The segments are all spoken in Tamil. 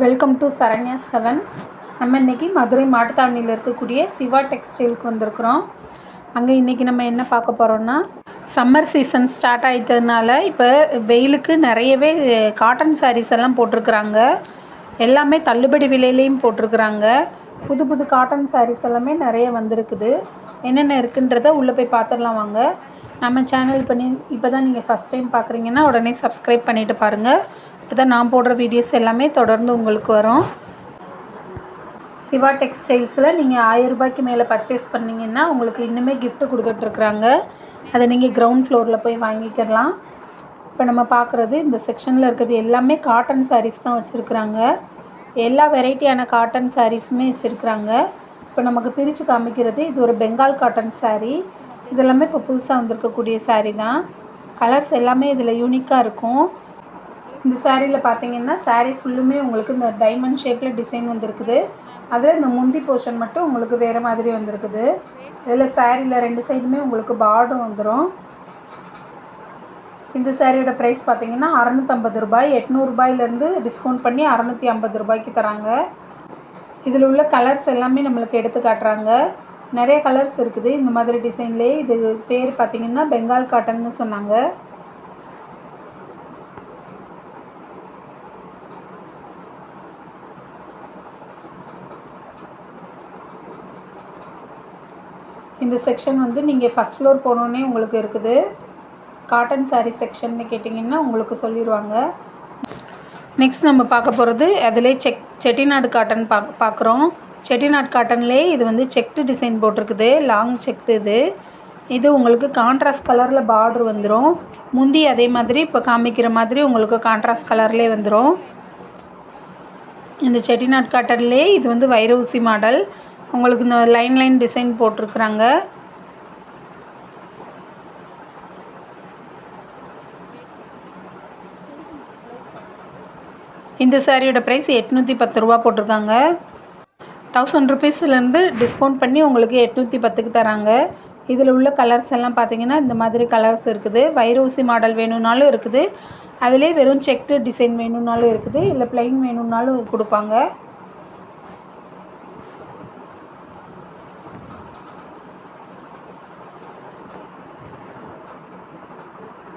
Welcome to Saranya's heaven. நம்ம இன்றைக்கி மதுரை மாட்டுத்தாவணியில் இருக்கக்கூடிய சிவா டெக்ஸ்டைலுக்கு வந்திருக்கிறோம். அங்கே இன்றைக்கி நம்ம என்ன பார்க்க போகிறோன்னா, சம்மர் சீசன் ஸ்டார்ட் ஆகிட்டதுனால இப்போ வெயிலுக்கு நிறையவே காட்டன் சாரீஸ் எல்லாம் போட்டிருக்குறாங்க. எல்லாமே தள்ளுபடி விலையிலையும் போட்டிருக்குறாங்க. புது புது காட்டன் சாரீஸ் எல்லாமே நிறைய வந்திருக்குது. என்னென்ன இருக்குன்றதை உள்ளே போய் பார்த்துடலாம் வாங்க. நம்ம சேனல் இப்போ தான் நீங்கள் ஃபஸ்ட் டைம் பார்க்குறீங்கன்னா உடனே சப்ஸ்கிரைப் பண்ணிவிட்டு பாருங்கள். இப்போ தான் நான் போடுற வீடியோஸ் எல்லாமே தொடர்ந்து உங்களுக்கு வரும். சிவா டெக்ஸ்டைல்ஸில் நீங்கள் 1000 ரூபாய்க்கு மேலே பர்ச்சேஸ் பண்ணிங்கன்னா உங்களுக்கு இன்னுமே கிஃப்ட் கொடுத்துட்ருக்குறாங்க. அதை நீங்கள் கிரவுண்ட் ஃப்ளோரில் போய் வாங்கிக்கலாம். இப்போ நம்ம பார்க்குறது இந்த செக்ஷனில் இருக்கிறது எல்லாமே காட்டன் சாரீஸ் தான் வச்சுருக்குறாங்க. எல்லா வெரைட்டியான காட்டன் சாரீஸுமே வச்சுருக்குறாங்க. இப்போ நமக்கு பிரித்து காமிக்கிறது இது ஒரு பெங்கால் காட்டன் சாரீ. இதெல்லாமே இப்போ புதுசாக வந்திருக்கக்கூடிய சாரீ தான். கலர்ஸ் எல்லாமே இதில் யூனிக்காக இருக்கும். இந்த சாரியில் பார்த்தீங்கன்னா சாரீ ஃபுல்லுமே உங்களுக்கு இந்த டைமண்ட் ஷேப்பில் டிசைன் வந்திருக்குது. அதில் இந்த முந்தி போர்ஷன் மட்டும் உங்களுக்கு வேறு மாதிரி வந்திருக்குது. இதில் சாரியில் 2 சைடுமே உங்களுக்கு பார்டர் வந்துடும். இந்த சாரியோட ப்ரைஸ் பார்த்தீங்கன்னா 650 ரூபாய். 800 ரூபாயிலேருந்து டிஸ்கவுண்ட் பண்ணி 650 ரூபாய்க்கு தராங்க. இதில் உள்ள கலர்ஸ் எல்லாமே நம்மளுக்கு எடுத்து காட்டுறாங்க. நிறைய கலர்ஸ் இருக்குது இந்த மாதிரி டிசைன்லேயே. இது பேர் பார்த்திங்கன்னா பெங்கால் காட்டன்னு சொன்னாங்க. இந்த செக்ஷன் வந்து நீங்கள் ஃபஸ்ட் ஃப்ளோர் போனோன்னே உங்களுக்கு இருக்குது. காட்டன் சாரீ செக்ஷன்னு கேட்டிங்கன்னா உங்களுக்கு சொல்லிடுவாங்க. நெக்ஸ்ட் நம்ம பார்க்க போகிறது அதிலே செட்டிநாடு காட்டன் பார்க்குறோம். செட்டிநாடு காட்டன்லேயே இது வந்து செக்டு டிசைன் போட்டிருக்குது. லாங் செக்டு இது உங்களுக்கு கான்ட்ராஸ்ட் கலரில் பார்டர் வந்துடும். முந்தி அதே மாதிரி இப்போ காமிக்கிற மாதிரி உங்களுக்கு கான்ட்ராஸ்ட் கலர்லேயே வந்துடும். இந்த செட்டிநாடு காட்டன்லேயே இது வந்து வைரூசி மாடல். உங்களுக்கு இந்த லைன் டிசைன் போட்டிருக்குறாங்க. இந்த சாரியோட ப்ரைஸ் 810 ரூபா போட்டிருக்காங்க. 1000 ருபீஸ்லேருந்து டிஸ்கவுண்ட் பண்ணி உங்களுக்கு 810க்கு தராங்க. இதில் உள்ள கலர்ஸ் எல்லாம் பார்த்தீங்கன்னா இந்த மாதிரி கலர்ஸ் இருக்குது. வைரூசி மாடல் வேணும்னாலும் இருக்குது. அதிலே வெறும் செக்டு டிசைன் வேணும்னாலும் இருக்குது. இல்லை ப்ளைன் வேணும்னாலும் கொடுப்பாங்க.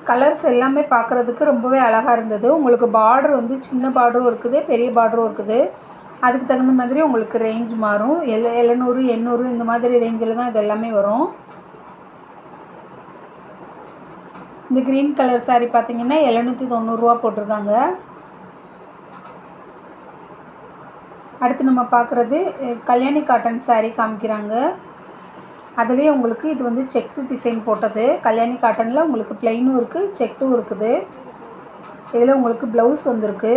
கலர்ஸ் எல்லாமே பார்க்குறதுக்கு ரொம்பவே அழகாக இருந்தது. உங்களுக்கு பார்டர் வந்து சின்ன பார்டரும் இருக்குது, பெரிய பார்டரும் இருக்குது. அதுக்கு தகுந்த மாதிரி உங்களுக்கு ரேஞ்ச் மாறும். 700 800 இந்த மாதிரி ரேஞ்சில் தான் இது எல்லாமே வரும். இந்த க்ரீன் கலர் சாரீ பார்த்திங்கன்னா 790 ரூபா போட்டிருக்காங்க. அடுத்து நம்ம பார்க்குறது கல்யாணி காட்டன் சாரீ காமிக்கிறாங்க. அதுலேயே உங்களுக்கு இது வந்து செக்டு டிசைன் போட்டது. கல்யாணி காட்டனில் உங்களுக்கு ப்ளைனும் இருக்குது, செக்டும் இருக்குது. இதில் உங்களுக்கு ப்ளவுஸ் வந்திருக்கு.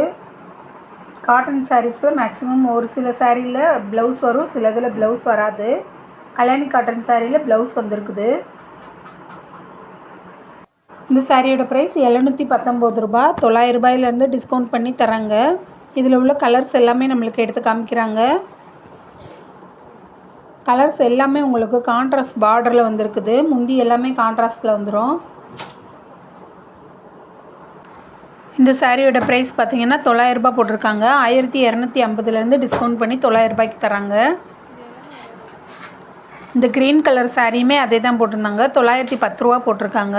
காட்டன் சாரீஸில் மேக்ஸிமம் ஒரு சில சாரியில் ப்ளவுஸ் வரும், சில இதில் ப்ளவுஸ் வராது. கல்யாணி காட்டன் சாரியில் ப்ளவுஸ் வந்திருக்குது. இந்த சாரியோட ப்ரைஸ் 719 ரூபா. 900 ரூபாயிலேருந்து டிஸ்கவுண்ட் பண்ணி தராங்க. இதில் உள்ள கலர்ஸ் எல்லாமே நம்மளுக்கு எடுத்து காமிக்கிறாங்க. கலர்ஸ் எல்லாமே உங்களுக்கு கான்ட்ராஸ்ட் பார்டரில் வந்திருக்குது. முந்தி எல்லாமே கான்ட்ராஸ்டில் வந்துடும். இந்த சாரியோட ப்ரைஸ் பார்த்திங்கன்னா 900 ரூபா போட்டிருக்காங்க. 1250லேருந்து டிஸ்கவுண்ட் பண்ணி 900 ரூபாய்க்கு தராங்க. இந்த க்ரீன் கலர் சாரியுமே அதே தான் போட்டிருந்தாங்க. 910 ரூபா போட்டிருக்காங்க.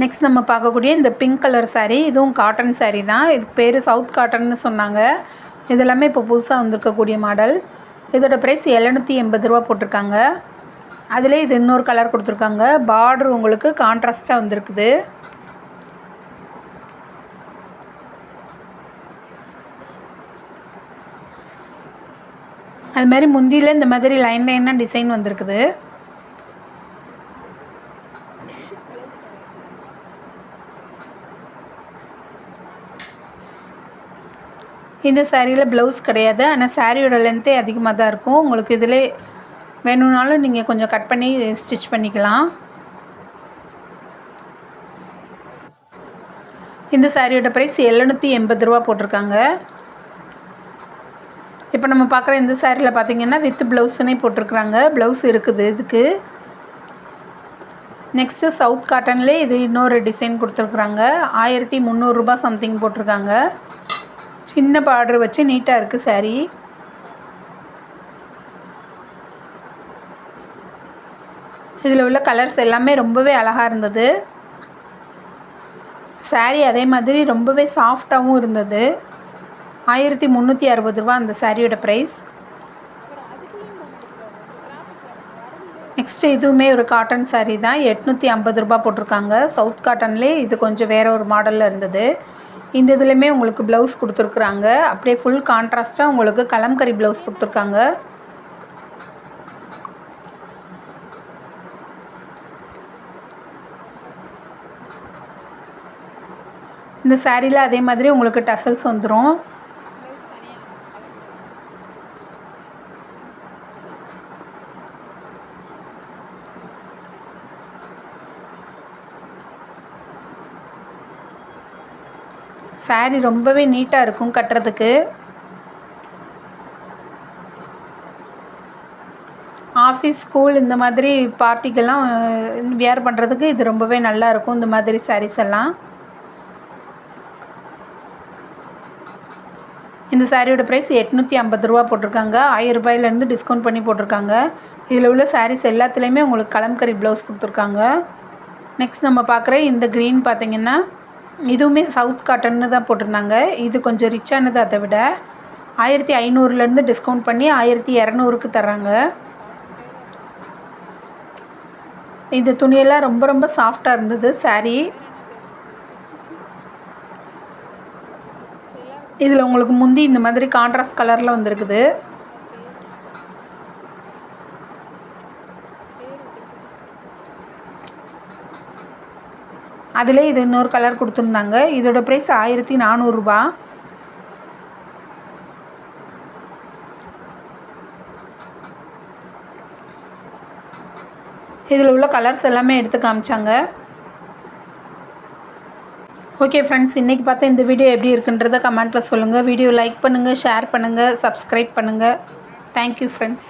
நெக்ஸ்ட் நம்ம பார்க்கக்கூடிய இந்த பிங்க் கலர் சாரீ, இதுவும் காட்டன் சாரீ தான். இதுக்கு பேர் சவுத் காட்டன்னு சொன்னாங்க. இதெல்லாமே இப்போ புதுசாக வந்திருக்கக்கூடிய மாடல். இதோட ப்ரைஸ் 780 ரூபா போட்டிருக்காங்க. அதிலே இது இன்னொரு கலர் கொடுத்துருக்காங்க. பார்டர் உங்களுக்கு கான்ட்ராஸ்ட்டாக வந்திருக்குது. அது மாதிரி முந்தியில் இந்த மாதிரி லைனாக டிசைன் வந்திருக்குது. இந்த சாரியில் ப்ளவுஸ் கிடையாது. ஆனால் சாரியோட லென்த்தே அதிகமாக தான் இருக்கும். உங்களுக்கு இதில் வேணும்னாலும் நீங்கள் கொஞ்சம் கட் பண்ணி ஸ்டிச் பண்ணிக்கலாம். இந்த சாரியோட ப்ரைஸ் 780 ரூபா போட்டிருக்காங்க. இப்போ நம்ம பார்க்குற இந்த சாரியில் பார்த்திங்கன்னா வித் ப்ளவுஸ்னே போட்டிருக்குறாங்க. ப்ளவுஸ் இருக்குது இதுக்கு. நெக்ஸ்ட்டு சவுத் காட்டன்லேயே இது இன்னொரு டிசைன் கொடுத்துருக்குறாங்க. 1300 சம்திங் போட்டிருக்காங்க. சின்ன பார்டர் வச்சு நீட்டாக இருக்குது சாரீ. இதில் உள்ள கலர்ஸ் எல்லாமே ரொம்பவே அழகாக இருந்தது. சாரீ அதே மாதிரி ரொம்பவே சாஃப்டாகவும் இருந்தது. 1360 அந்த சாரியோட ப்ரைஸ். நெக்ஸ்ட்டு இதுவுமே ஒரு காட்டன் சாரீ தான். 850 போட்டிருக்காங்க. சவுத் காட்டன்லேயே இது கொஞ்சம் வேறு ஒரு மாடலில் இருந்தது. இந்த இதுலையுமே உங்களுக்கு ப்ளவுஸ் கொடுத்துருக்குறாங்க. அப்படியே ஃபுல் கான்ட்ராஸ்ட்டாக உங்களுக்கு கலம்கரி ப்ளவுஸ் கொடுத்துருக்காங்க. இந்த சாரியில் அதே மாதிரி உங்களுக்கு டசல்ஸ் வந்துடும். சாரீ ரொம்பவே நீட்டாக இருக்கும் கட்டுறதுக்கு. ஆஃபீஸ், ஸ்கூல் இந்த மாதிரி பார்ட்டிக்கெல்லாம் வியர் பண்ணுறதுக்கு இது ரொம்பவே நல்லாயிருக்கும். இந்த மாதிரி சாரீஸ் எல்லாம். இந்த சாரியோட ப்ரைஸ் 850 போட்டிருக்காங்க. 1000 ரூபாயிலேருந்து டிஸ்கவுண்ட் பண்ணி போட்டிருக்காங்க. இதில் உள்ள சாரீஸ் எல்லாத்துலேயுமே உங்களுக்கு கலம்கரி ப்ளவுஸ் கொடுத்துருக்காங்க. நெக்ஸ்ட் நம்ம பார்க்குற இந்த க்ரீன் பார்த்திங்கன்னா இதுவுமே சவுத் காட்டன்னு தான் போட்டிருந்தாங்க. இது கொஞ்சம் ரிச்சானது. அதை விட 1500லேருந்து டிஸ்கவுண்ட் பண்ணி 1200க்கு தர்றாங்க. இந்த துணியெல்லாம் ரொம்ப ரொம்ப சாஃப்டாக இருந்தது சாரீ. இதில் உங்களுக்கு முந்தி இந்த மாதிரி கான்ட்ராஸ்ட் கலரில் வந்திருக்குது. அதிலே இது இன்னொரு கலர் கொடுத்துருந்தாங்க. இதோட ப்ரைஸ் 1400 இதில் உள்ள கலர்ஸ் எல்லாமே எடுத்து காமிச்சாங்க. ஓகே ஃப்ரெண்ட்ஸ், இன்றைக்கி பார்த்த இந்த வீடியோ எப்படி இருக்குன்றதை கமெண்ட்டில் சொல்லுங்கள். வீடியோ லைக் பண்ணுங்கள், ஷேர் பண்ணுங்கள், சப்ஸ்கிரைப் பண்ணுங்கள். Thank you friends.